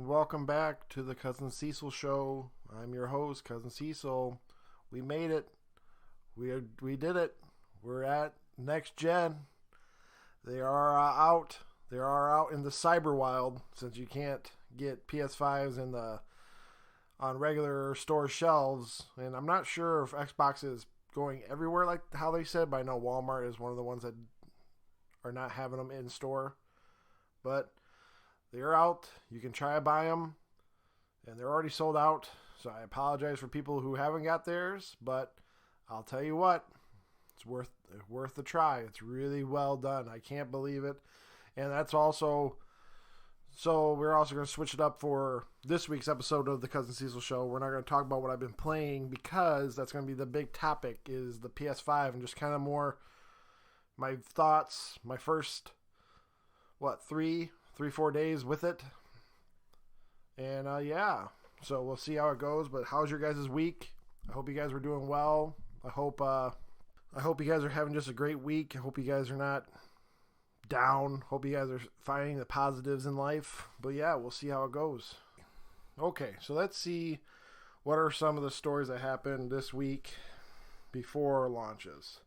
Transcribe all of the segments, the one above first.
and welcome back to the Cousin Cecil Show. I'm your host, Cousin Cecil. We made it. We did it. We're at next gen. They are out. They are out in the cyber wild since you can't get PS5s on regular store shelves. And I'm not sure if Xbox is going everywhere like how they said, but I know Walmart is one of the ones that are not having them in store. But they're out. You can try to buy them, and they're already sold out. So I apologize for people who haven't got theirs, but I'll tell you what, it's worth the try. It's really well done. I can't believe it. And that's also, so we're also going to switch it up for this week's episode of the Cousin Cecil Show. We're not going to talk about what I've been playing because that's going to be the big topic is the PS5 and just kind of more my thoughts, my first, 4 days with it. And yeah, so we'll see how it goes. But how's your guys' week? I hope you guys were doing well. I hope you guys are having just a great week. I hope you guys are not down. Hope you guys are finding the positives in life. But yeah, we'll see how it goes. Okay, so let's see what are some of the stories that happened this week before launches.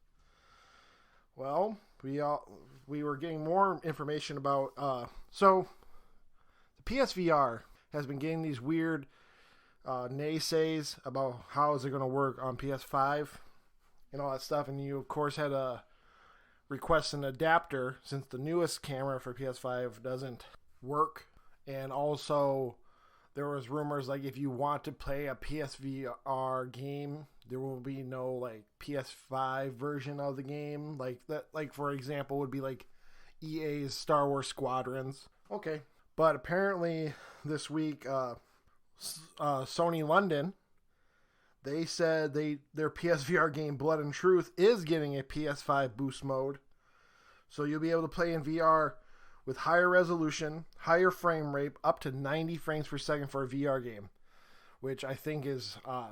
Well, we were getting more information about so the PSVR has been getting these weird naysays about how is it going to work on PS5 and all that stuff, and you of course had to request an adapter since the newest camera for PS5 doesn't work. And also there was rumors like if you want to play a PSVR game, there will be no like PS5 version of the game. Like that, like for example, would be like EA's Star Wars Squadrons. Okay, but apparently this week, Sony London, they said their PSVR game Blood and Truth is getting a PS5 boost mode, so you'll be able to play in VR with higher resolution, higher frame rate, up to 90 frames per second for a VR game, which I think is I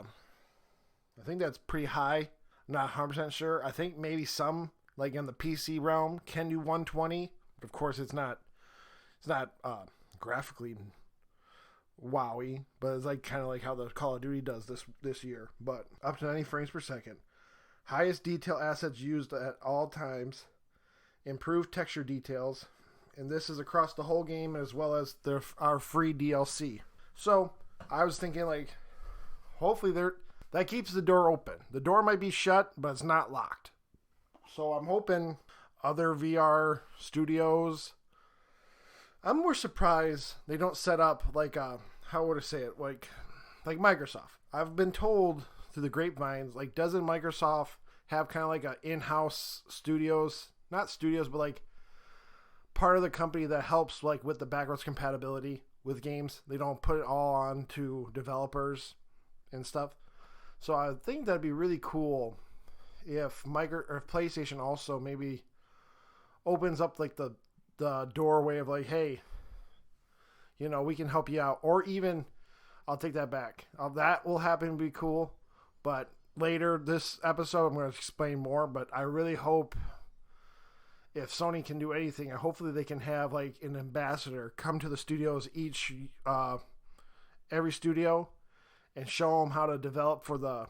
think that's pretty high. I'm not 100% sure. I think maybe some, like in the PC realm, can do 120. But of course, it's not graphically wowy. But it's like kind of like how the Call of Duty does this year. But up to 90 frames per second. Highest detail assets used at all times. Improved texture details. And this is across the whole game as well as our free DLC. So I was thinking like, hopefully that keeps the door open. The door might be shut, but it's not locked. So I'm hoping other VR studios, I'm more surprised they don't set up like how would I say it? Like Microsoft. I've been told through the grapevines, like doesn't Microsoft have kind of like a in-house studios, not studios, but like part of the company that helps like with the backwards compatibility with games. They don't put it all on to developers and stuff. So I think that'd be really cool if PlayStation also maybe opens up like the doorway of like, hey, you know, we can help you out. Or even, I'll take that back. That will happen to be cool. But later this episode, I'm going to explain more. But I really hope if Sony can do anything, hopefully they can have like an ambassador come to the studios every studio and show them how to develop for the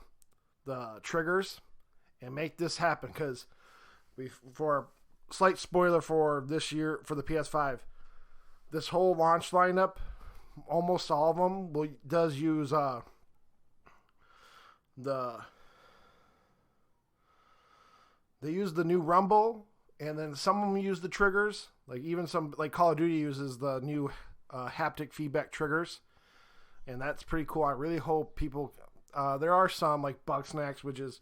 triggers and make this happen. Because for a slight spoiler for this year for the PS5, this whole launch lineup, almost all of them does use they use the new Rumble, and then some of them use the triggers. Like even some like Call of Duty uses the new haptic feedback triggers. And that's pretty cool. I really hope people... there are some, like Bugsnax, which is...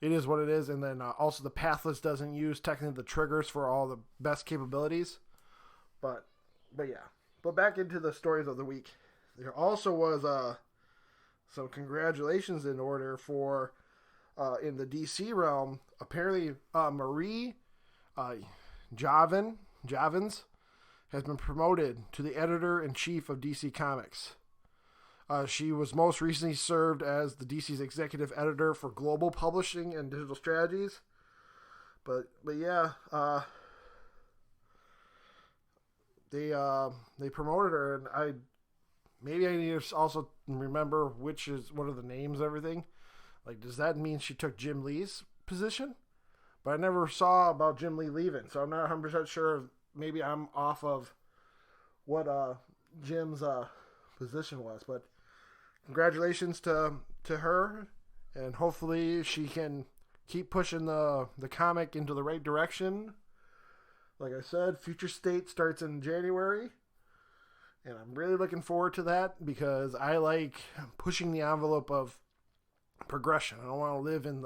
It is what it is. And then also the Pathless doesn't use technically the triggers for all the best capabilities. But yeah. But back into the stories of the week. There also was some congratulations in order for... in the DC realm, apparently Marie Javins has been promoted to the editor-in-chief of DC Comics. She was most recently served as the DC's executive editor for global publishing and digital strategies. But yeah, they promoted her, and maybe I need to also remember what are the names, everything. Like, does that mean she took Jim Lee's position? But I never saw about Jim Lee leaving, so I'm not 100% sure. Maybe I'm off of what Jim's position was. But congratulations to her, and hopefully she can keep pushing the comic into the right direction. Like I said, Future State starts in January, and I'm really looking forward to that because I like pushing the envelope of progression. I don't want to live in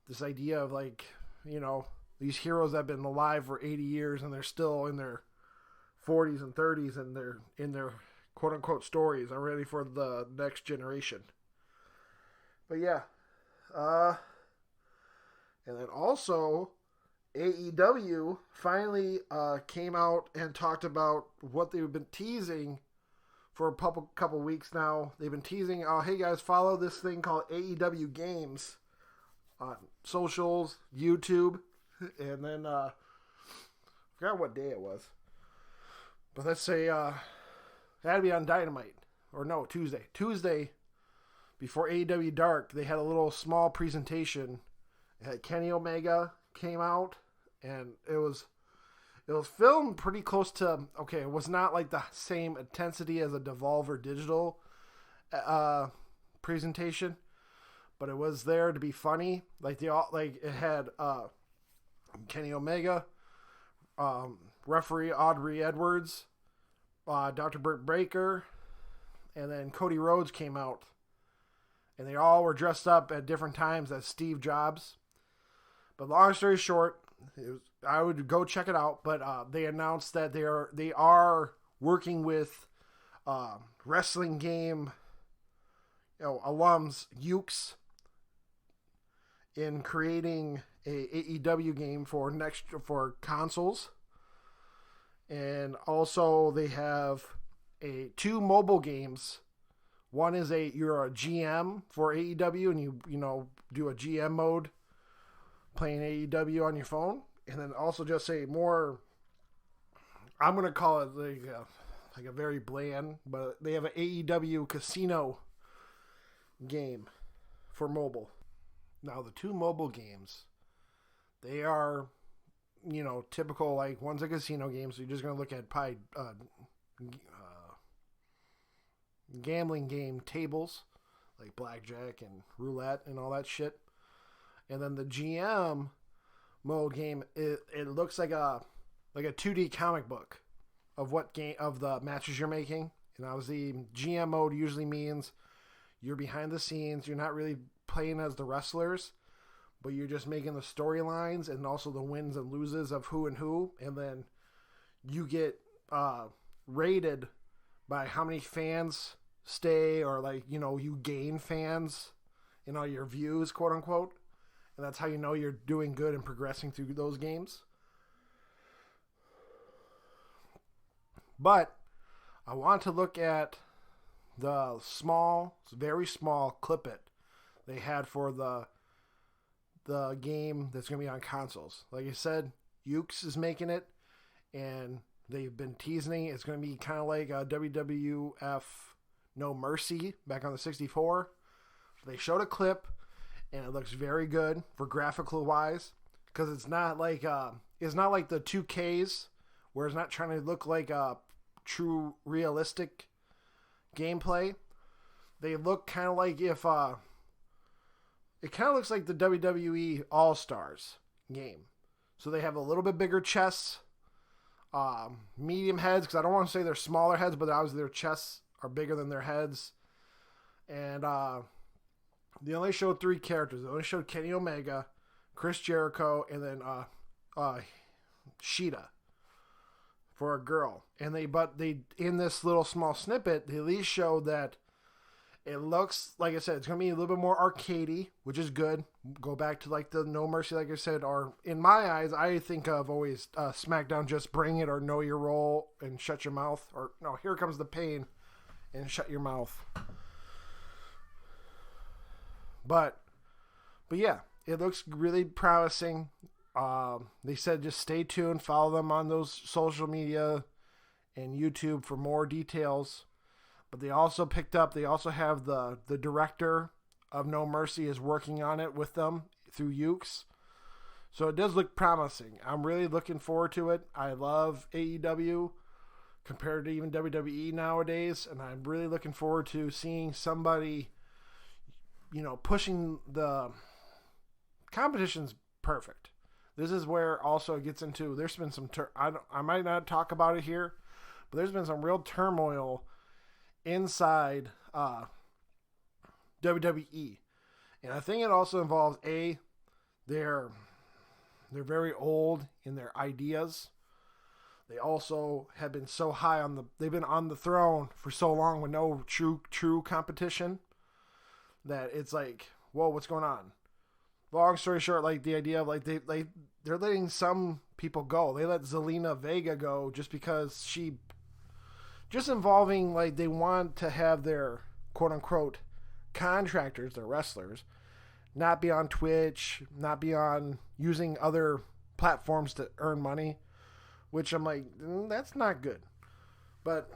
this idea of, like, you know, these heroes that have been alive for 80 years and they're still in their 40s and 30s and they're in their quote unquote stories. I'm ready for the next generation. But yeah. And then also AEW finally came out and talked about what they've been teasing for a couple weeks now. They've been teasing, hey guys, follow this thing called AEW Games on socials, YouTube, and then I forgot what day it was. But let's say it had to be on Dynamite. Or no, Tuesday. Tuesday, before AEW Dark, they had a little small presentation. Kenny Omega came out, and it was filmed pretty close to, okay, it was not like the same intensity as a Devolver Digital presentation, but it was there to be funny. Like it had Kenny Omega, referee Audrey Edwards, Dr. Britt Baker, and then Cody Rhodes came out, and they all were dressed up at different times as Steve Jobs. But long story short, I would go check it out. But they announced that they are working with wrestling game alums Ukes in creating a AEW game for consoles, and also they have two mobile games. One is you're a GM for AEW, and you do a GM mode playing AEW on your phone, and then also just a more, I'm gonna call it like a very bland, but they have an AEW casino game for mobile. Now the two mobile games, they are, typical, like one's a casino game, so you're just gonna look at gambling game tables like blackjack and roulette and all that shit. And then the GM mode game, it looks like a 2D comic book of the matches you're making. And obviously GM mode usually means you're behind the scenes. You're not really playing as the wrestlers, but you're just making the storylines and also the wins and loses of who and who. And then you get rated by how many fans stay, or you gain fans in all your views, quote unquote. And that's how you know you're doing good and progressing through those games. But I want to look at the very small clip it they had for the game that's going to be on consoles. Like I said, Ukes is making it, and they've been teasing it's going to be kind of like a WWF No Mercy back on the 64. They showed a clip, and it looks very good for graphical wise, because it's not like the 2Ks, where it's not trying to look like a true realistic gameplay. They look kind of like it kind of looks like the WWE All-Stars game. So they have a little bit bigger chests, medium heads, because I don't want to say they're smaller heads, but obviously their chests are bigger than their heads. And they only showed 3 characters. They only showed Kenny Omega, Chris Jericho, and then Sheeta for a girl. And they in this little small snippet, they at least showed that it looks, like I said, it's going to be a little bit more arcadey, which is good. Go back to like the No Mercy, like I said, or in my eyes, I think of always SmackDown, just bring it, or know your role and shut your mouth, or no, here comes the pain and shut your mouth. But yeah, it looks really promising. They said just stay tuned, follow them on those social media and YouTube for more details. But they also have the director of No Mercy is working on it with them through Ukes. So it does look promising. I'm really looking forward to it. I love AEW compared to even WWE nowadays, and I'm really looking forward to seeing somebody, pushing the competition's perfect. This is where also it gets into, there's been some, I might not talk about it here, but there's been some real turmoil inside WWE. And I think it also involves, they're very old in their ideas. They also have been so high they've been on the throne for so long with no true competition that it's like, whoa, what's going on? Long story short, like the idea of they're letting some people go. They let Zelina Vega go just because just involving they want to have their quote unquote contractors, their wrestlers, not be on Twitch, not be on using other platforms to earn money. Which I'm like, that's not good. But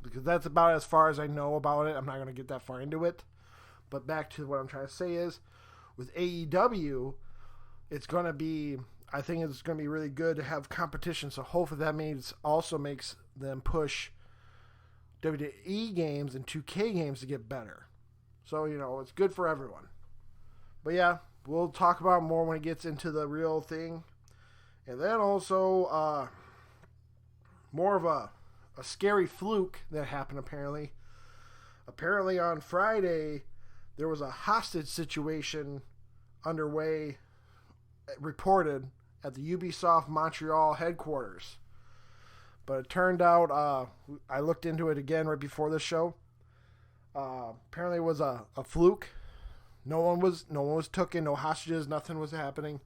because that's about as far as I know about it. I'm not going to get that far into it. But back to what I'm trying to say is, with AEW, I think it's going to be really good to have competition. So hopefully that also makes them push WWE games and 2K games to get better. So, it's good for everyone. But yeah, we'll talk about more when it gets into the real thing. And then also, more of a scary fluke that happened apparently. Apparently on Friday, there was a hostage situation underway, reported at the Ubisoft Montreal headquarters. But it turned out, I looked into it again right before this show. Apparently it was a fluke. No one was taken, no hostages, nothing was happening.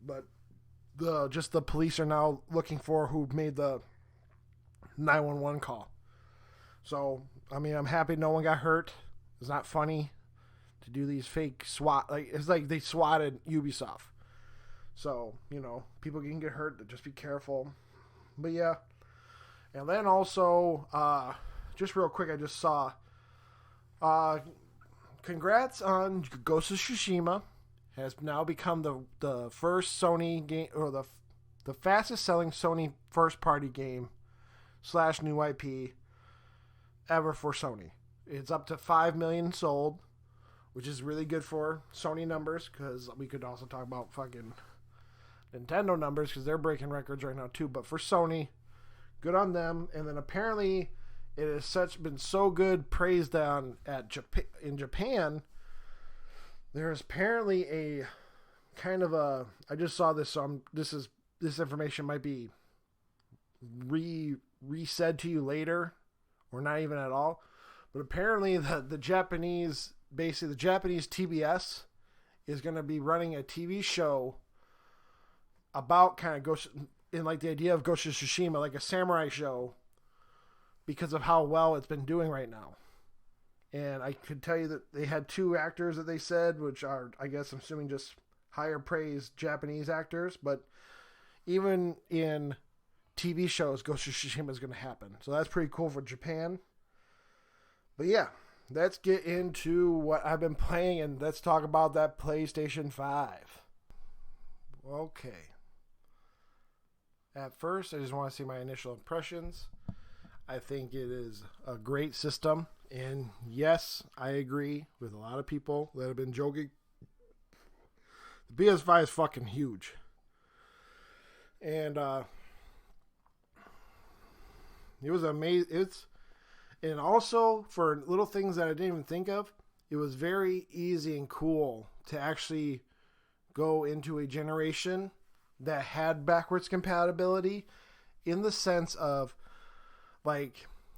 But the police are now looking for who made the 911 call. So, I'm happy no one got hurt. It's not funny to do these fake SWAT. It's like they swatted Ubisoft. So, people can get hurt. Just be careful. But yeah. And then also, just real quick, I just saw, congrats on Ghost of Tsushima. Has now become the first Sony game, or the fastest selling Sony first party game / new IP ever for Sony. It's up to 5 million sold, which is really good for Sony numbers, because we could also talk about fucking Nintendo numbers because they're breaking records right now too. But for Sony, good on them. And then apparently it has been so good praised in Japan. There's apparently a kind of I just saw this, so this information might be re-said to you later, or not even at all. But apparently the Japanese TBS is going to be running a TV show about kind of Ghost, in the idea of Ghost of Tsushima, like a samurai show, because of how well it's been doing right now. And I could tell you that they had 2 actors that they said, which are, I guess, I'm assuming just higher praised Japanese actors. But even in TV shows, Ghost of Tsushima is going to happen. So that's pretty cool for Japan. But yeah, let's get into what I've been playing, and let's talk about that PlayStation 5. Okay. At first, I just want to see my initial impressions. I think it is a great system. And yes, I agree with a lot of people that have been joking. The PS5 is fucking huge. And it was amazing. And also, for little things that I didn't even think of, it was very easy and cool to actually go into a generation that had backwards compatibility, in the sense of,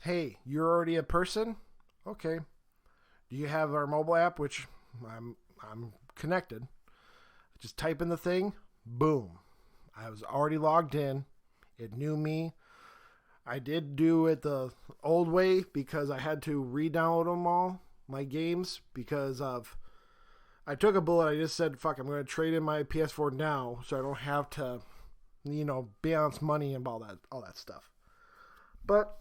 hey, you're already a person? Okay. Do you have our mobile app, which I'm connected? Just type in the thing. Boom. I was already logged in. It knew me. I did do it the old way because I had to re-download them all, my games, because I took a bullet. I just said, fuck, I'm going to trade in my PS4 now so I don't have to, balance money and all that stuff. But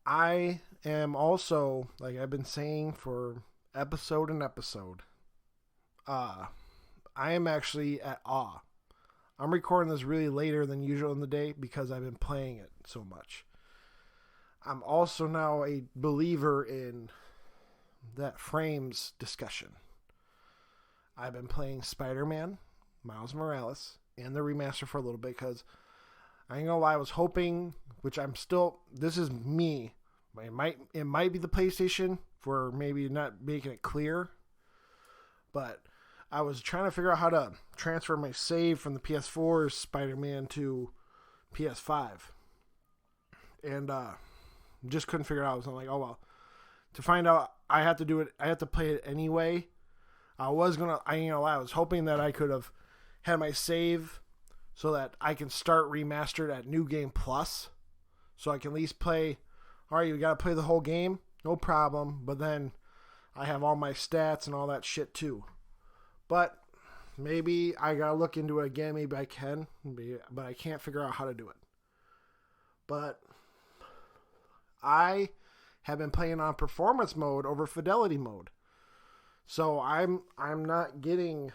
I am also, like I've been saying for episode and episode, I am actually at awe. I'm recording this really later than usual in the day because I've been playing it so much. I'm also now a believer in that frames discussion. I've been playing Spider-Man, Miles Morales, and the remaster for a little bit because I ain't gonna lie, I was hoping, which I'm still, this is me, it might be the PlayStation for maybe not making it clear, but I was trying to figure out how to transfer my save from the PS4 Spider-Man to PS5, and just couldn't figure it out. So I'm like, oh well, to find out, I have to do it. I have to play it anyway. I ain't gonna lie, I was hoping that I could have had my save so that I can start remastered at New Game Plus, so I can at least play. All right, you gotta play the whole game, no problem. But then I have all my stats and all that shit too. But maybe I gotta look into it again. Maybe I can, but I can't figure out how to do it. But I have been playing on performance mode over fidelity mode, so I'm not getting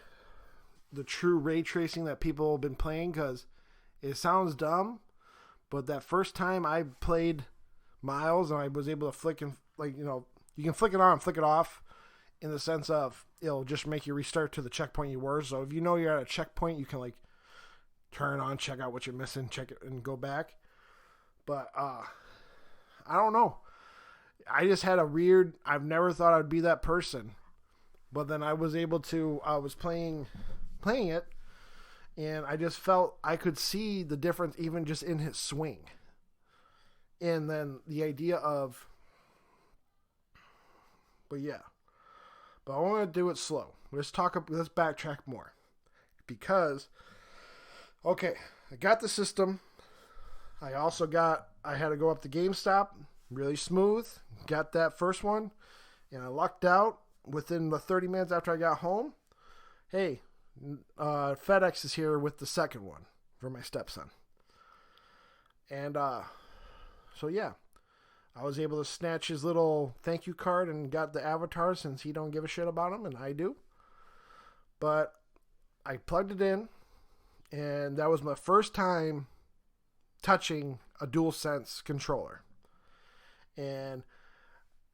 the true ray tracing that people have been playing, because it sounds dumb, but that first time I played Miles and I was able to flick and, like, you can flick it on and flick it off, in the sense of it'll just make you restart to the checkpoint you were. So if you know you're at a checkpoint, you can like turn on, check out what you're missing, check it, and go back. But I don't know. I just had I've never thought I'd be that person. But then I was playing it, and I just felt I could see the difference even just in his swing. And then the idea of, but yeah. But I want to do it slow. Let's backtrack more. Because, okay, I got the system. I had to go up to GameStop, really smooth. Got that first one, and I lucked out within the 30 minutes after I got home. Hey, FedEx is here with the second one for my stepson. And, so yeah. I was able to snatch his little thank you card and got the avatar, since he don't give a shit about him and I do. But I plugged it in, and that was my first time touching a DualSense controller. And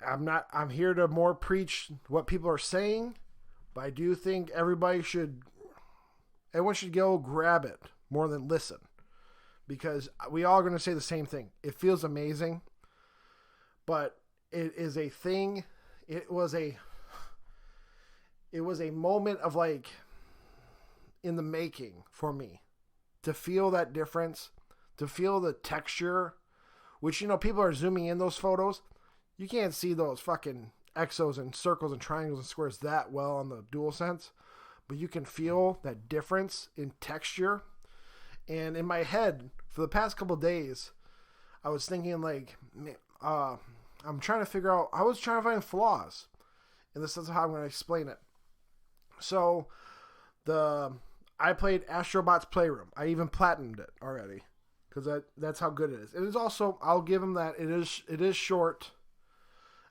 I'm here to more preach what people are saying, but I do think everyone should go grab it more than listen, because we all are going to say the same thing. It feels amazing. But it is a thing. It was a moment of, like, in the making for me, to feel that difference, to feel the texture, which, people are zooming in those photos. You can't see those fucking exos and circles and triangles and squares that well on the DualSense, but you can feel that difference in texture. And in my head, for the past couple of days, I was thinking, like, I'm trying to figure out, I was trying to find flaws in the sense of how I'm going to explain it. So, I played Astrobot's Playroom. I even platinumed it already, because that's how good it is. It is also, I'll give him that, it is short.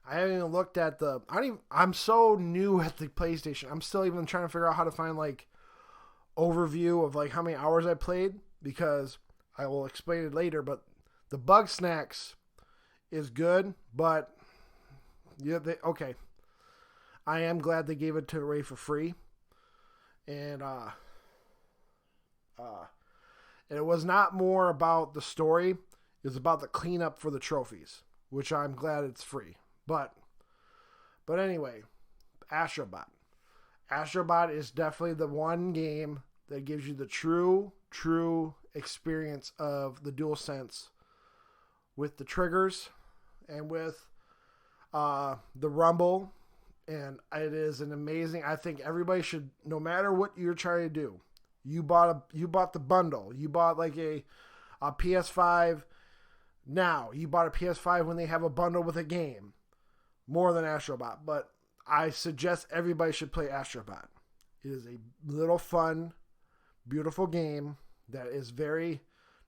I haven't even looked at I'm so new at the PlayStation. I'm still even trying to figure out how to find, like, overview of, like, how many hours I played, because I will explain it later, but the Bug Snacks is good, but yeah, okay. I am glad they gave it away for free, and it was not more about the story; it was about the cleanup for the trophies, which I'm glad it's free. But anyway, Astrobot. Astrobot is definitely the one game that gives you the true experience of the DualSense, with the triggers and with the rumble. And it is an amazing, I think everybody should, no matter what you're trying to do, you bought the bundle, you bought like a PS5 now, you bought a PS5 when they have a bundle with a game, more than Astrobot. But I suggest everybody should play Astrobot. It is a little fun, beautiful game that is very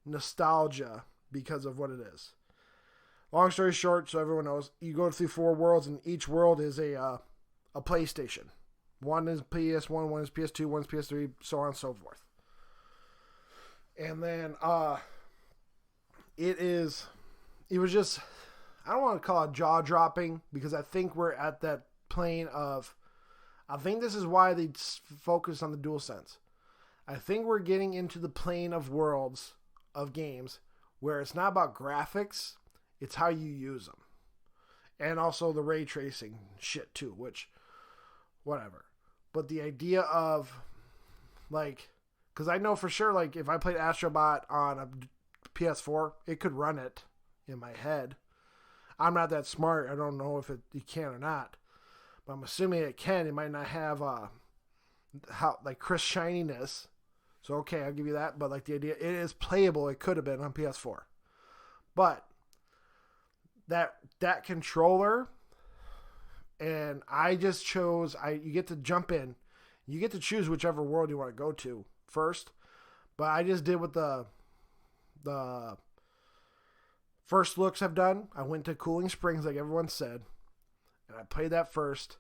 nostalgia because of what it is. long story short, so everyone knows, you go through 4 worlds, and each world is a PlayStation. One is PS1, one is PS2, one is PS3, so on and so forth. And then it was just, I don't want to call it jaw dropping, because I think we're at that plane of, I think this is why they focus on the DualSense. I think we're getting into the plane of worlds of games where it's not about graphics, it's how you use them. And also the ray tracing shit too, which, whatever. But the idea of, like, because I know for sure, like, if I played Astrobot on a PS4, it could run it in my head. I'm not that smart. I don't know if it can or not. But I'm assuming it can. It might not have like crisp shininess. So okay, I'll give you that. But like the idea, it is playable. It could have been on PS4. But that controller, and I just chose. You get to jump in. You get to choose whichever world you want to go to first. But I just did what the first looks have done. I went to Cooling Springs, like everyone said, and I played that first.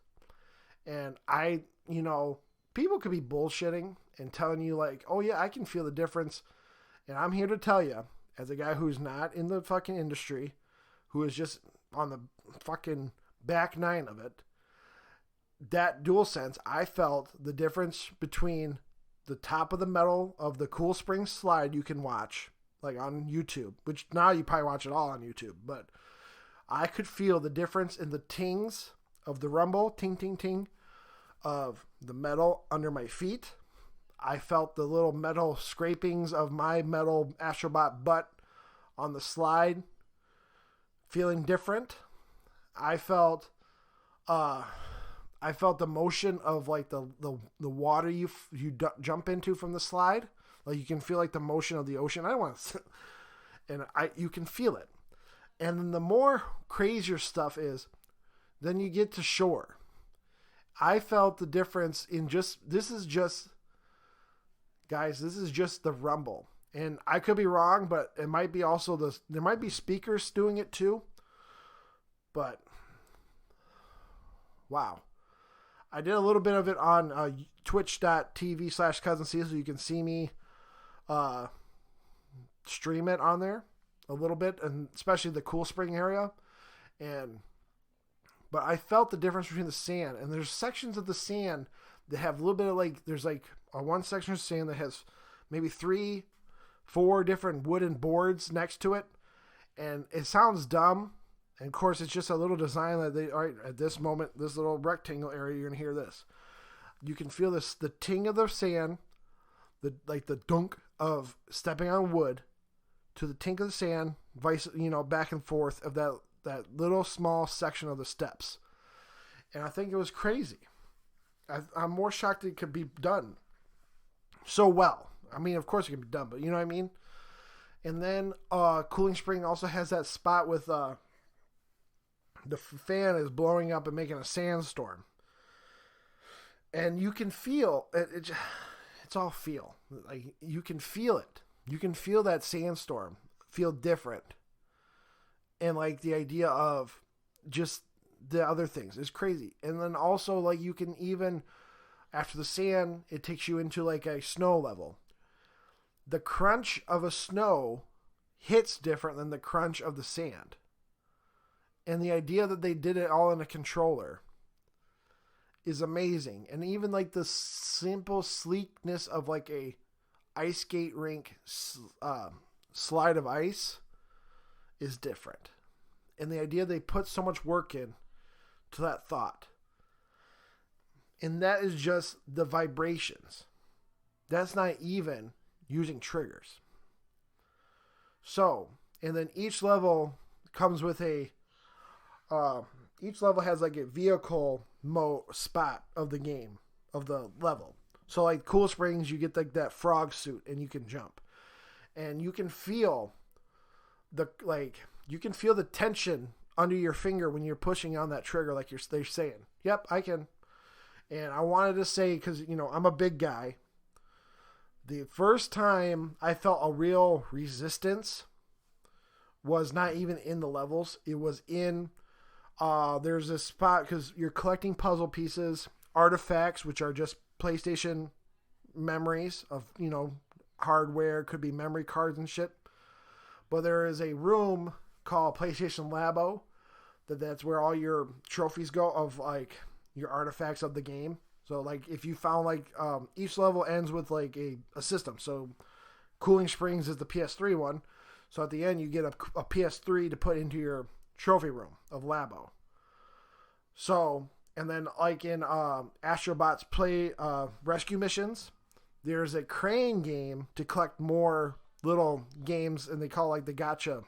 And people could be bullshitting and telling you like, oh yeah, I can feel the difference. And I'm here to tell you, as a guy who's not in the fucking industry, who is just on the fucking back nine of it, that DualSense, I felt the difference between the top of the metal of the Cool Springs slide you can watch, like on YouTube, which now you probably watch it all on YouTube, but I could feel the difference in the tings of the rumble, ting, ting, ting, of the metal under my feet. I felt the little metal scrapings of my metal Astrobot butt on the slide feeling different. I felt the motion of like the water you jump into from the slide. Like you can feel like the motion of the ocean. I don't want to, and you can feel it. And then the more crazier stuff is, then you get to shore. I felt the difference in this is just the rumble. And I could be wrong, but it might be also there might be speakers doing it too. But wow. I did a little bit of it on twitch.tv/CousinC, so you can see me stream it on there a little bit, and especially the Cool Spring area. But I felt the difference between the sand, and there's sections of the sand that have a little bit of like, there's like one section of sand that has maybe 3-4 different wooden boards next to it, and it sounds dumb. And of course, it's just a little design that all right, at this moment, this little rectangle area, you're gonna hear this. You can feel this, the ting of the sand, the dunk of stepping on wood, to the tink of the sand, back and forth of that little small section of the steps. And I think it was crazy. I'm more shocked it could be done so well. I mean, of course it can be done, but you know what I mean? And then Cooling Spring also has that spot with the fan is blowing up and making a sandstorm. And you can feel it. It's all feel. Like you can feel it. You can feel that sandstorm feel different. And like the idea of just the other things is crazy. And then also like you can even, after the sand, it takes you into like a snow level. The crunch of a snow hits different than the crunch of the sand. And the idea that they did it all in a controller is amazing. And even like the simple sleekness of like a ice skate rink slide of ice is different. And the idea they put so much work in to that thought. And that is just the vibrations. That's not even using triggers. So, and then each level comes with each level has like a vehicle spot of the game, of the level. So like Cool Springs, you get like that frog suit and you can jump. And you can feel the tension under your finger when you're pushing on that trigger, like they're saying, yep, I can. And I wanted to say, because, I'm a big guy. The first time I felt a real resistance was not even in the levels. It was in, there's this spot because you're collecting puzzle pieces, artifacts, which are just PlayStation memories of, hardware, could be memory cards and shit. But there is a room called PlayStation Labo that's where all your trophies go of like your artifacts of the game. So like if you found like each level ends with like a system. So Cooling Springs is the PS3 one. So at the end you get a PS3 to put into your trophy room of Labo. So, and then like in Astrobot's Play Rescue Missions, there's a crane game to collect more little games, and they call it like the gotcha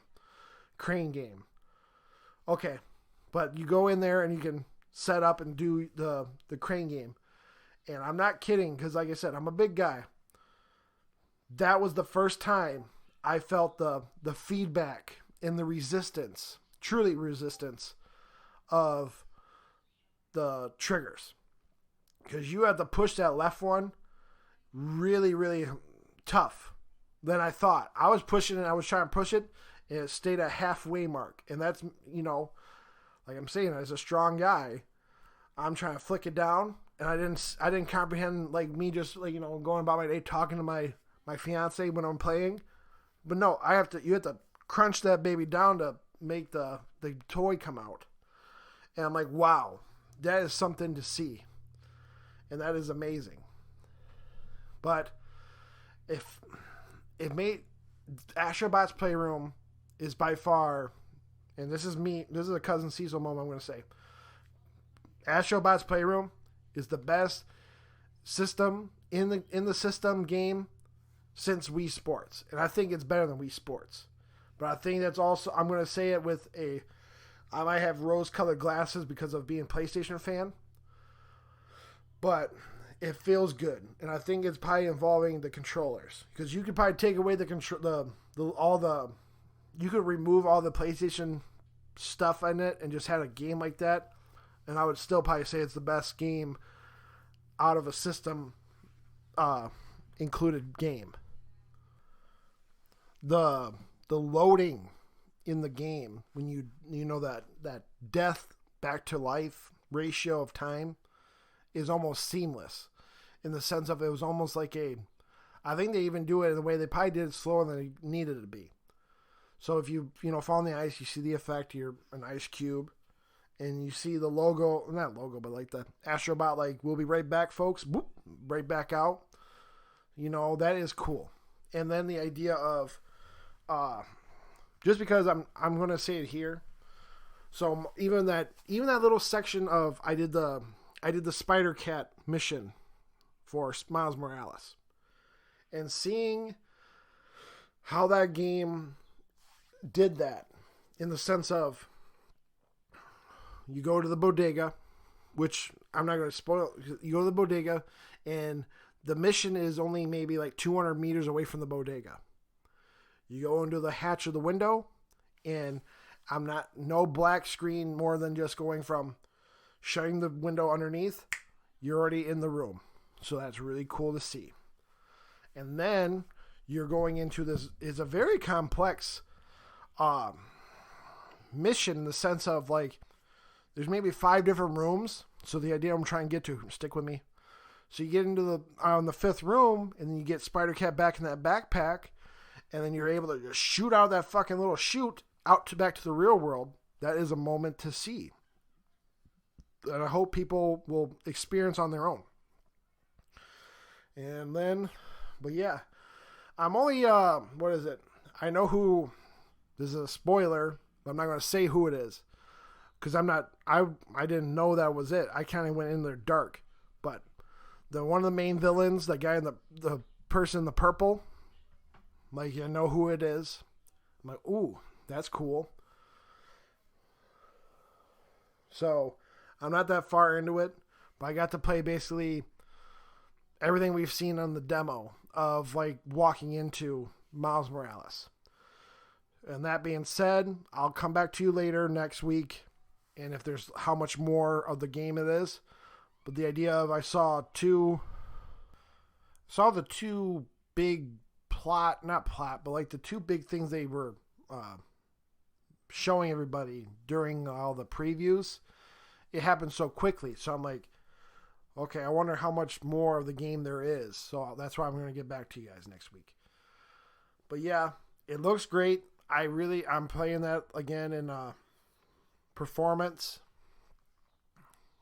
crane game. Okay, but you go in there and you can set up and do the crane game. And I'm not kidding, because like I said, I'm a big guy. That was the first time I felt the feedback and the resistance, truly resistance, of the triggers. Because you had to push that left one really, really tough than I thought. I was pushing it, I was trying to push it, and it stayed at halfway mark. And that's, like I'm saying, as a strong guy, I'm trying to flick it down, and I didn't comprehend, like me just like, going about my day talking to my fiance when I'm playing. But no, you have to crunch that baby down to make the toy come out. And I'm like, wow, that is something to see. And that is amazing. But if it made Astrobot's Playroom is by far, and this is a Cousin Cecil moment I'm going to say, Astrobot's Playroom is the best system in the system game since Wii Sports. And I think it's better than Wii Sports. But I think that's also, I'm going to say it with I might have rose-colored glasses because of being a PlayStation fan. But it feels good. And I think it's probably involving the controllers. Because you could probably take away you could remove all the PlayStation stuff in it and just have a game like that. And I would still probably say it's the best game out of a system included game. The loading in the game when you know that death back to life ratio of time is almost seamless, in the sense of it was almost like I think they even do it in the way they probably did it slower than it needed to be. So if you fall on the ice, you see the effect, you're an ice cube, and you see the logo, not logo, but like the Astrobot, like, we'll be right back, folks, boop, right back out. That is cool. And then the idea of, just because I'm going to say it here. So even that little section of, I did the Spider Cat mission for Miles Morales, and seeing how that game did that, in the sense of, you go to the bodega, which I'm not going to spoil. You go to the bodega, and the mission is only maybe like 200 meters away from the bodega. You go into the hatch of the window, and no black screen more than just going from shutting the window underneath. You're already in the room. So that's really cool to see. And then you're going into this, it's a very complex mission, in the sense of, like, there's maybe 5 different rooms. So the idea I'm trying to get to, stick with me. So you get into the 5th room, and then you get Spider-Cat back in that backpack, and then you're able to just shoot out of that fucking little chute back to the real world. That is a moment to see, that I hope people will experience on their own. And then, but yeah, I'm only, what is it? I know who, this is a spoiler, but I'm not going to say who it is. Because I didn't know that was it. I kind of went in there dark. But one of the main villains, the guy in the person in the purple, like, I know who it is. I'm like, ooh, that's cool. So, I'm not that far into it, but I got to play basically everything we've seen on the demo of, like, walking into Miles Morales. And that being said, I'll come back to you later next week, and if there's how much more of the game it is. But the idea of, I saw the two big but like the two big things they were showing everybody during all the previews, it happened so quickly. So I'm like, okay, I wonder how much more of the game there is. So that's why I'm going to get back to you guys next week. But yeah, it looks great. I'm playing that again in performance,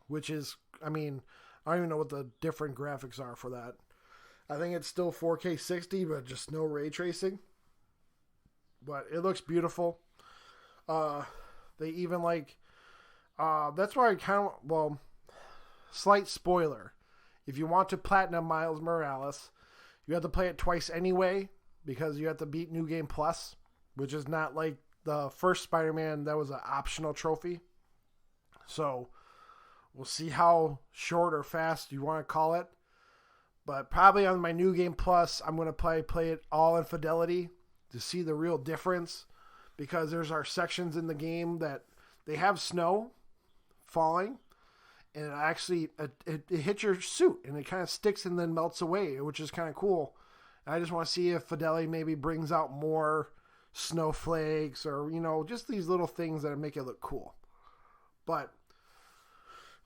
which is, I mean, I don't even know what the different graphics are for that. I think it's still 4K 60, but just no ray tracing. But it looks beautiful. They even that's why I kind of, slight spoiler. If you want to platinum Miles Morales, you have to play it twice anyway, because you have to beat New Game Plus, which is not like the first Spider-Man. That was an optional trophy. So we'll see how short or fast you want to call it. But probably on my New Game Plus, I'm going to play it all in fidelity to see the real difference, because there's our sections in the game that they have snow falling, and it actually it hits your suit and it kind of sticks and then melts away, which is kind of cool. And I just want to see if fidelity maybe brings out more snowflakes, or just these little things that make it look cool. But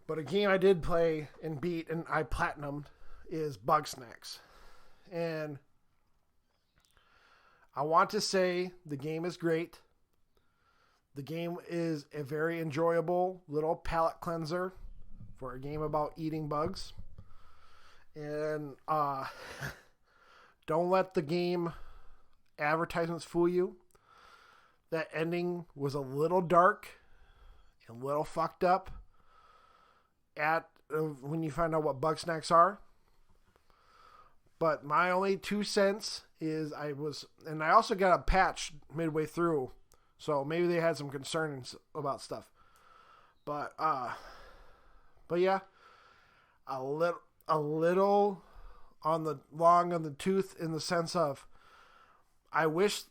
a game I did play and beat and I platinumed is Bugsnax. And I want to say the game is great. The game is a very enjoyable little palate cleanser for a game about eating bugs. And don't let the game advertisements fool you. That ending was a little dark and a little fucked up when you find out what Bugsnax are. But my only 2 cents is I also got a patch midway through, so maybe they had some concerns about stuff. But yeah, a little on the long on the tooth, in the sense of, I wish,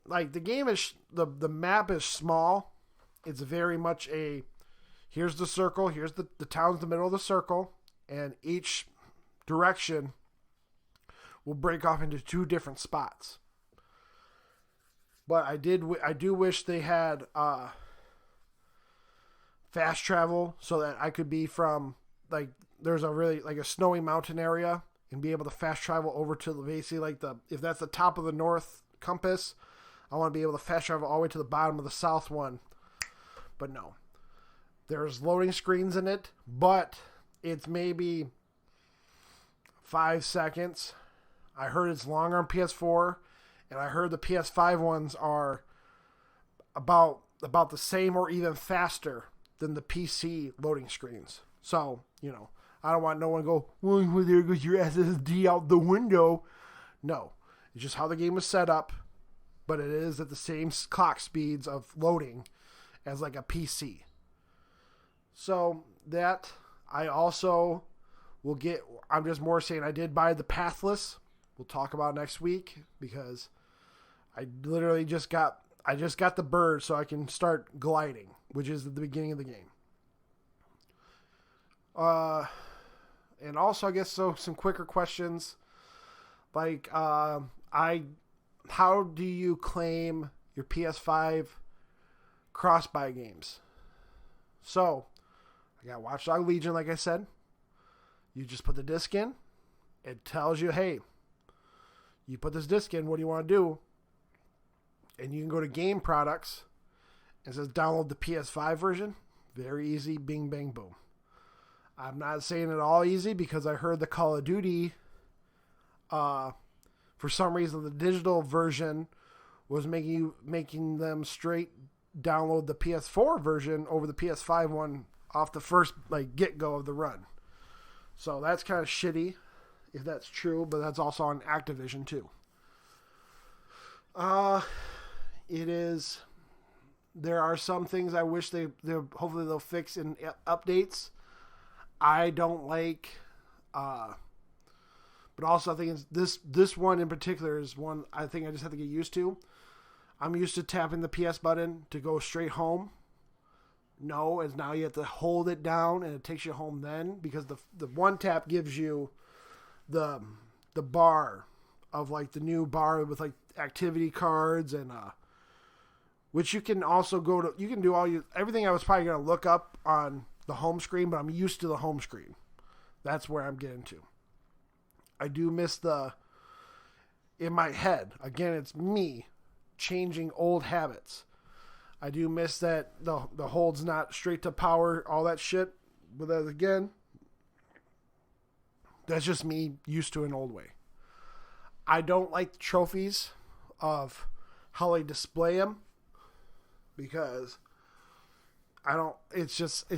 like, the game is, the map is small. It's very much here's the circle, here's the town's the middle of the circle, and each direction will break off into 2 different spots. But I do wish they had fast travel, so that I could be from, like, there's a really, like, a snowy mountain area, and be able to fast travel over to basically, like, if that's the top of the north compass, I want to be able to fast travel all the way to the bottom of the south one. But no. There's loading screens in it, but it's maybe 5 seconds. I heard it's longer on PS4, and I heard the PS5 ones are about the same or even faster than the PC loading screens. So, I don't want no one to go, well, there goes your SSD out the window. No. It's just how the game is set up, but it is at the same clock speeds of loading as like a PC. So that I also will get, I'm just more saying I did buy the Pathless. We'll talk about next week, because I literally just got the bird so I can start gliding, which is at the beginning of the game. And also, I guess, some quicker questions, like, how do you claim your PS5 cross-buy games? So, I got Watch Dogs Legion, like I said. You just put the disc in. It tells you, hey, you put this disc in, what do you want to do? And you can go to Game Products. It says download the PS5 version. Very easy, bing, bang, boom. I'm not saying it all easy, because I heard the Call of Duty, for some reason, the digital version was making them straight download the PS4 version over the PS5 one off the first, like, get-go of the run. So that's kind of shitty, if that's true, but that's also on Activision too. It is. There are some things I wish they hopefully they'll fix in updates. I don't like, but also I think it's this one in particular is one I think I just have to get used to. I'm used to tapping the PS button to go straight home. No, as now you have to hold it down and it takes you home then, because the one tap gives you the bar of, like, the new bar with, like, activity cards and which you can also go to. You can do everything I was probably going to look up on the home screen, but I'm used to the home screen. That's where I'm getting to. I do miss in my head. Again, it's me changing old habits. I do miss that the hold's not straight to power, all that shit. But then again, that's just me used to an old way. I don't like the trophies of how they display them because it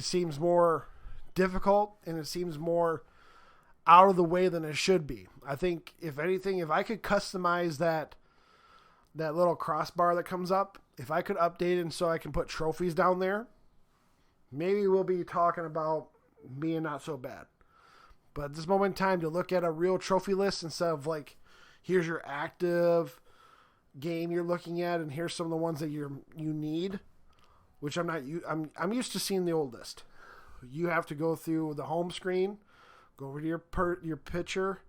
seems more difficult and it seems more out of the way than it should be. I think if anything, if I could customize that little crossbar that comes up, if I could update it so I can put trophies down there, maybe we'll be talking about being not so bad. But at this moment in time, to look at a real trophy list instead of like, here's your active game you're looking at, and here's some of the ones that you need, which I'm used to seeing the old list. You have to go through the home screen, go over to your picture,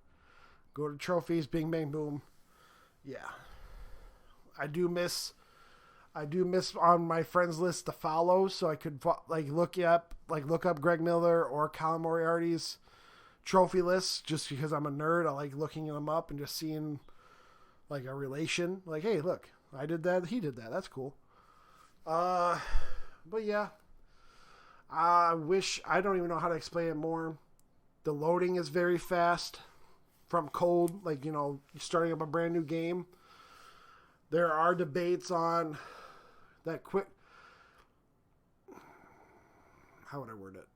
go to trophies, bing bang boom. Yeah, I do miss on my friends list the follows, so I could look up Greg Miller or Colin Moriarty's trophy lists, just because I'm a nerd. I like looking them up and just seeing like a relation. Like, hey, look, I did that, he did that. That's cool. But yeah, I don't even know how to explain it more. The loading is very fast from cold, like, starting up a brand new game. There are debates on that quick. How would I word it?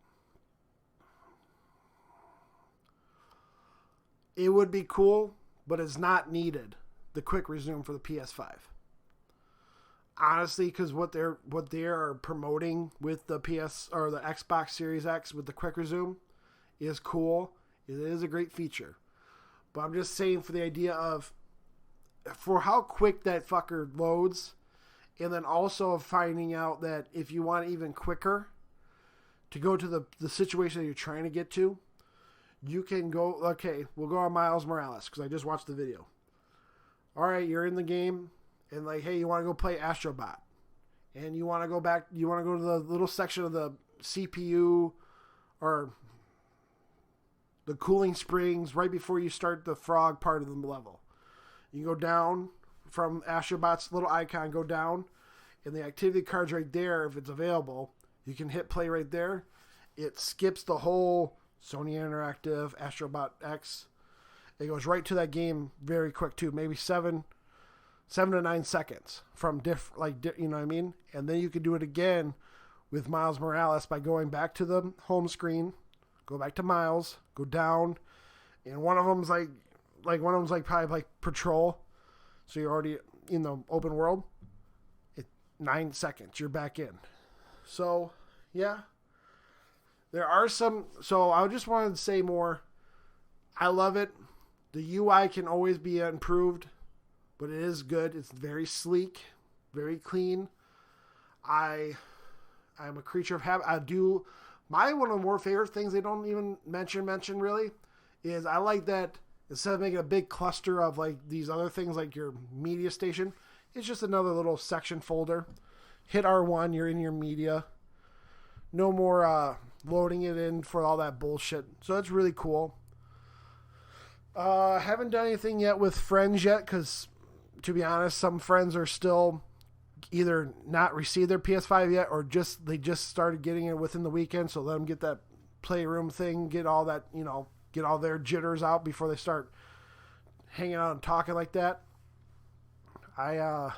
It would be cool, but it's not needed. The quick resume for the PS5. Honestly, because what they are promoting with the PS or the Xbox Series X with the quick resume is cool. It is a great feature. But I'm just saying, for the idea of for how quick that fucker loads, and then also of finding out that if you want even quicker to go to the situation that you're trying to get to, you can go, okay, we'll go on Miles Morales, because I just watched the video. All right, you're in the game, and like, hey, you want to go play Astrobot, and you want to go to the little section of the CPU or the cooling springs right before you start the frog part of the level. You go down from Astrobot's little icon, go down, and the activity card's right there. If it's available, you can hit play right there. It skips the whole Sony Interactive Astrobot X. It goes right to that game very quick too, maybe 7 to 9 seconds from you know what I mean? And then you can do it again with Miles Morales by going back to the home screen, go back to Miles, go down, and one of them's probably like patrol. So you're already in the open world. 9 seconds, you're back in. So, yeah. There are some, so I just wanted to say more. I love it. The UI can always be improved, but it is good. It's very sleek, very clean. I'm a creature of habit. One of the more favorite things they don't even mention really is I like that instead of making a big cluster of like these other things like your media station, it's just another little section folder. Hit R1, you're in your media. No more loading it in for all that bullshit. So that's really cool. Haven't done anything yet with friends yet because, to be honest, some friends are still either not received their PS5 yet or they just started getting it within the weekend. So let them get that playroom thing, get all that, get all their jitters out before they start hanging out and talking like that. Yeah,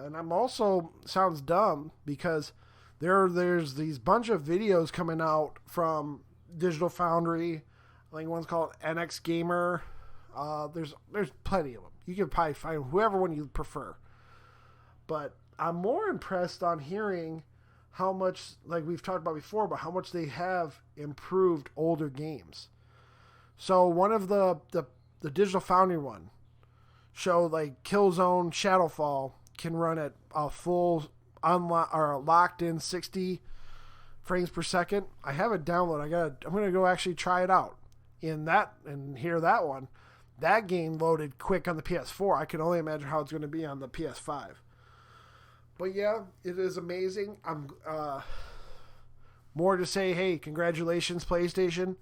and I'm also, sounds dumb because there's these bunch of videos coming out from Digital Foundry. I think one's called NX Gamer. There's plenty of them. You can probably find whoever one you prefer. But I'm more impressed on hearing how much, like we've talked about before, but how much they have improved older games. So one of the Digital Foundry one showed like Killzone Shadowfall can run at a full locked in 60 frames per second. I have it downloaded. I'm gonna go actually try it out and hear that one. that game loaded quick on the PS4. I can only imagine how it's going to be on the PS5. But yeah, it is amazing. I'm more to say, hey, congratulations PlayStation,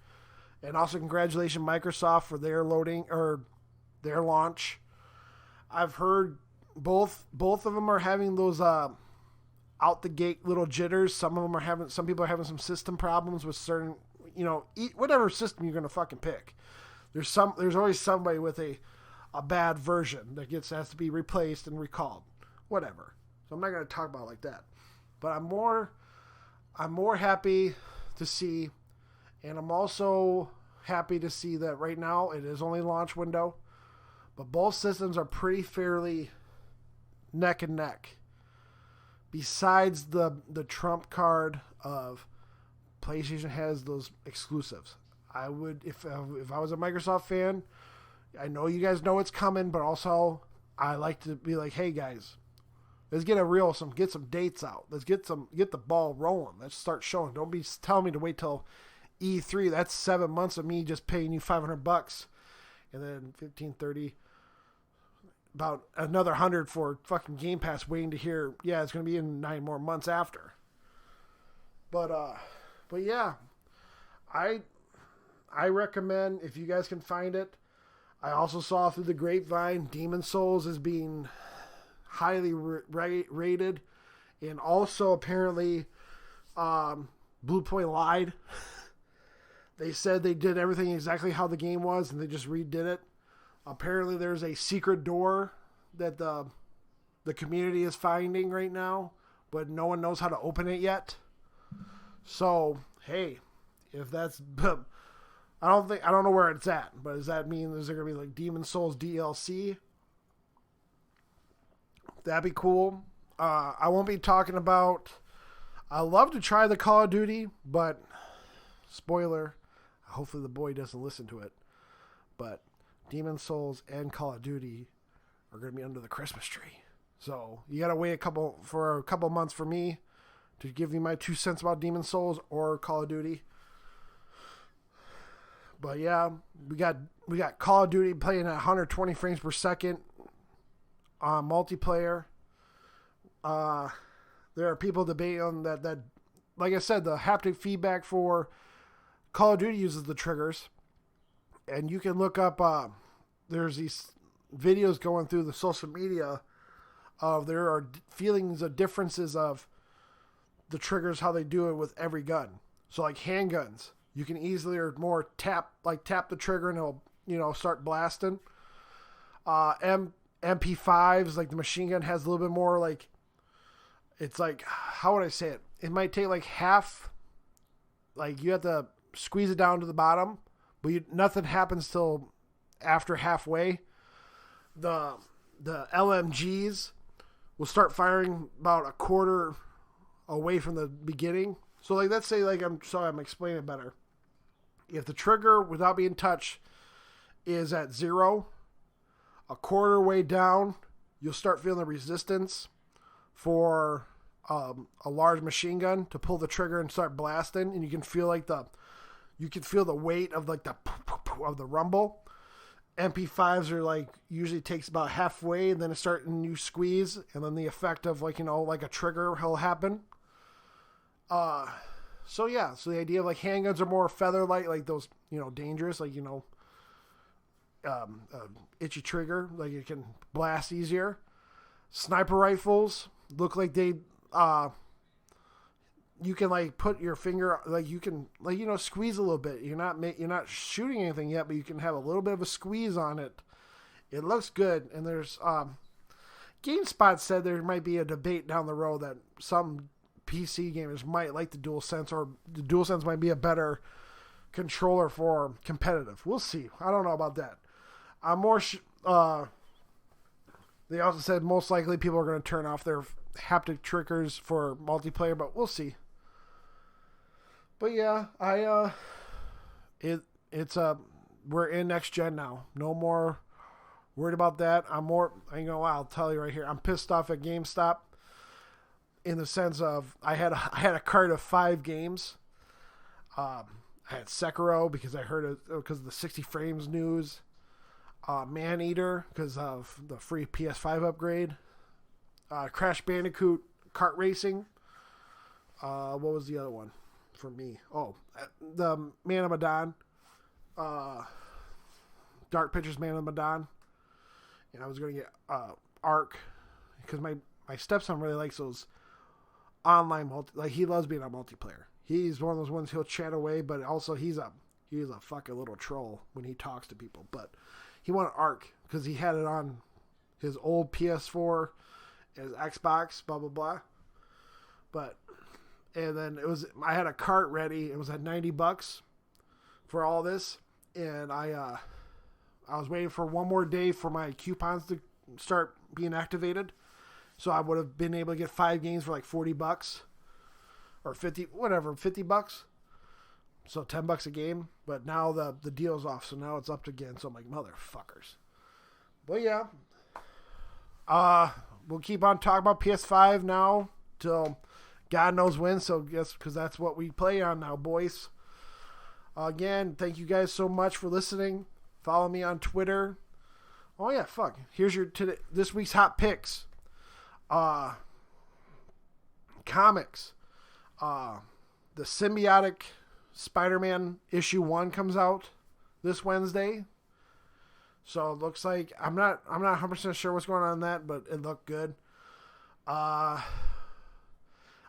and also congratulations Microsoft for their loading or their launch. I've heard both of them are having those out the gate little jitters. Some people are having some system problems with certain, whatever system you're going to fucking pick. There's always somebody with a bad version that has to be replaced and recalled. Whatever. So I'm not going to talk about it like that. But I'm more happy to see, and I'm also happy to see that right now it is only launch window, but both systems are pretty fairly neck and neck. Besides the trump card of PlayStation has those exclusives. I would, if I was a Microsoft fan, I know you guys know it's coming, but also I like to be like, hey guys, let's get some dates out. Let's get the ball rolling. Let's start showing. Don't be telling me to wait till E3. That's 7 months of me just paying you $500, and then 15, 30, about another 100 for fucking Game Pass, waiting to hear. Yeah, it's gonna be in 9 more months after. But yeah, I recommend if you guys can find it. I also saw through the grapevine Demon's Souls is being highly rated, and also apparently Bluepoint lied. They said they did everything exactly how the game was, and they just redid it. Apparently there's a secret door that the community is finding right now, but no one knows how to open it yet. So hey, if that's I don't know where it's at, but does that mean there's gonna be like Demon's Souls DLC? That'd be cool. I won't be talking about. I love to try the Call of Duty, but spoiler. Hopefully the boy doesn't listen to it. But Demon's Souls and Call of Duty are going to be under the Christmas tree. So you got to wait a couple months for me to give you my 2 cents about Demon's Souls or Call of Duty. But yeah, we got Call of Duty playing at 120 frames per second on multiplayer. There are people debating on that, like I said, the haptic feedback for Call of Duty uses the triggers. And you can look up, there's these videos going through the social media of there are feelings of differences of the triggers, how they do it with every gun. So like handguns, you can easily or more tap the trigger and it'll, start blasting. MP5s, like the machine gun has a little bit more like, it's like, how would I say it? It might take like half, like you have to squeeze it down to the bottom, but nothing happens till after halfway. The LMGs will start firing about a quarter away from the beginning. So like, let's say like, I'm explaining it better. If the trigger without being touched is at 0, a quarter way down, you'll start feeling the resistance for a large machine gun to pull the trigger and start blasting, and you can feel the weight of like of the rumble. MP5s are like usually takes about halfway, and then you squeeze, and then the effect of like a trigger will happen. So the idea of like handguns are more feather light, like those dangerous, like itchy trigger, like it can blast easier. Sniper rifles look like they you can like put your finger, like you can like squeeze a little bit. You're not shooting anything yet, but you can have a little bit of a squeeze on it. It looks good, and there's GameSpot said there might be a debate down the road that some PC gamers might like the DualSense, or the DualSense might be a better controller for competitive. We'll see. I don't know about that. I'm more. They also said most likely people are going to turn off their haptic triggers for multiplayer, but we'll see. But yeah, we're in next gen now. No more worried about that. I ain't gonna lie, I'll tell you right here. I'm pissed off at GameStop in the sense of I had a cart of 5 games. I had Sekiro because I heard it because of the 60 frames news. Maneater because of the free PS5 upgrade. Crash Bandicoot Kart Racing. What was the other one for me? Oh, the Man of Medan. Dark Pictures Man of Medan. And I was going to get Ark because my stepson really likes those online like he loves being a multiplayer. He's one of those ones he'll chat away, but also he's a fucking little troll when he talks to people. But he wanted Ark because he had it on his old PS4, his Xbox, blah blah blah. And then I had a cart ready. It was at $90 for all this, and I was waiting for one more day for my coupons to start being activated. So I would have been able to get 5 games for like $40 or 50, whatever, $50. So $10 a game. But now the deal's off. So now it's up again. So I'm like, motherfuckers. But yeah. We'll keep on talking about PS5 now till God knows when. So guess because that's what we play on now, boys. Again, thank you guys so much for listening. Follow me on Twitter. Oh yeah, fuck. Here's this week's hot picks. Comics. The Symbiotic Spider-Man issue 1 comes out this Wednesday. So it looks like I'm not 100% sure what's going on in that, but it looked good.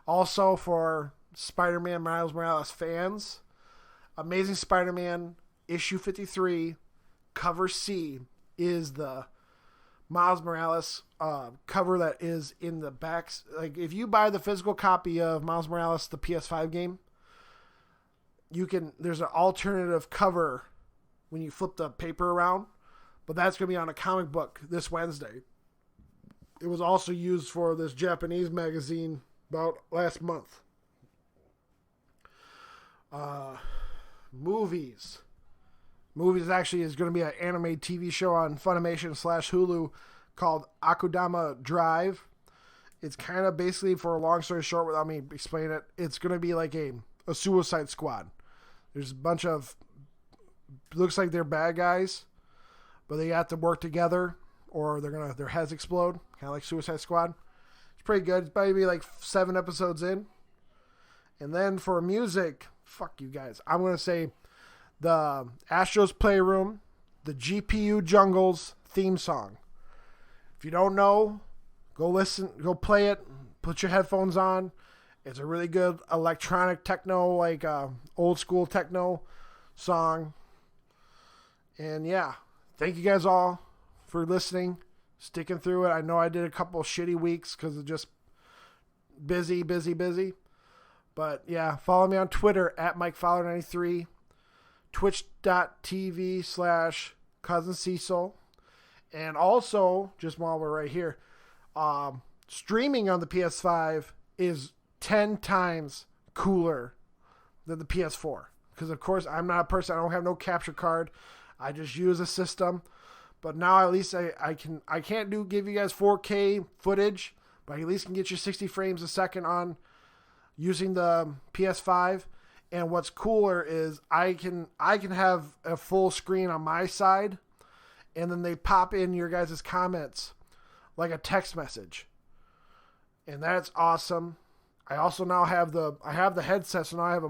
Also for Spider-Man Miles Morales fans, Amazing Spider-Man issue 53 cover C is the Miles Morales cover that is in the backs. Like if you buy the physical copy of Miles Morales, the PS5 game, there's an alternative cover when you flip the paper around, but that's going to be on a comic book this Wednesday. It was also used for this Japanese magazine about last month. Movies actually is going to be an anime TV show on Funimation / Hulu called Akudama Drive. It's kind of basically, for a long story short, without me explaining it, it's going to be like a Suicide Squad. There's a bunch of, looks like they're bad guys, but they have to work together or their heads explode, kind of like Suicide Squad. It's pretty good. It's maybe like 7 episodes in. And then for music, fuck you guys. I'm going to say the Astros Playroom, the GPU Jungles theme song. If you don't know, go listen, go play it, put your headphones on. It's a really good electronic techno, like old school techno song. And yeah, thank you guys all for listening, sticking through it. I know I did a couple of shitty weeks because of just busy. But yeah, follow me on Twitter at MikeFowler93, twitch.tv/Cousin Cecil. And also, just while we're right here, streaming on the PS5 is 10 times cooler than the PS4. Because, of course, I'm not a person. I don't have no capture card. I just use a system. But now at least I can't give you guys 4K footage, but I at least can get you 60 frames a second on using the PS5. And what's cooler is I can have a full screen on my side, and then they pop in your guys' comments like a text message. And that's awesome. I also now have the headset, so now I have a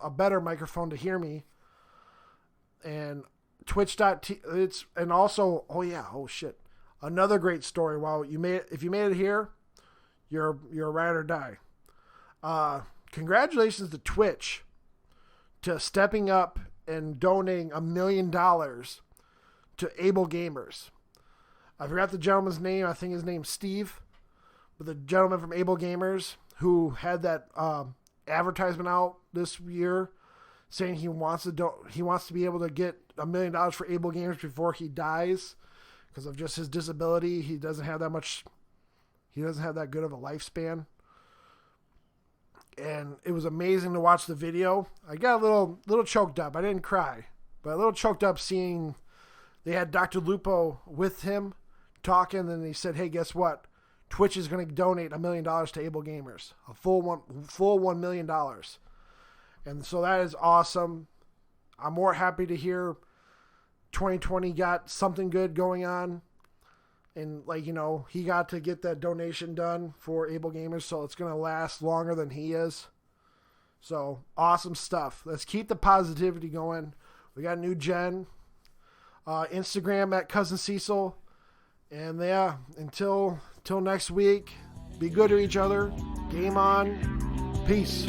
better microphone to hear me. And and also, another great story. If you made it here, you're a ride or die. Congratulations to Twitch to stepping up and donating $1 million to Able Gamers. I forgot the gentleman's name. I think his name's Steve. But the gentleman from Able Gamers who had that advertisement out this year saying he wants to be able to get $1 million for Able Gamers before he dies because of just his disability. He doesn't have that good of a lifespan. And it was amazing to watch the video. I got a little choked up. I didn't cry, but a little choked up seeing they had Dr. Lupo with him talking, and he said, "Hey, guess what? Twitch is going to donate $1 million to Able Gamers, a full $1 million." And so that is awesome. I'm more happy to hear 2020 got something good going on. And, like, you know, he got to get that donation done for Able Gamers, so it's going to last longer than he is. So, awesome stuff. Let's keep the positivity going. We got a new gen. Instagram at Cousin Cecil. And, yeah, until next week, be good to each other. Game on. Peace.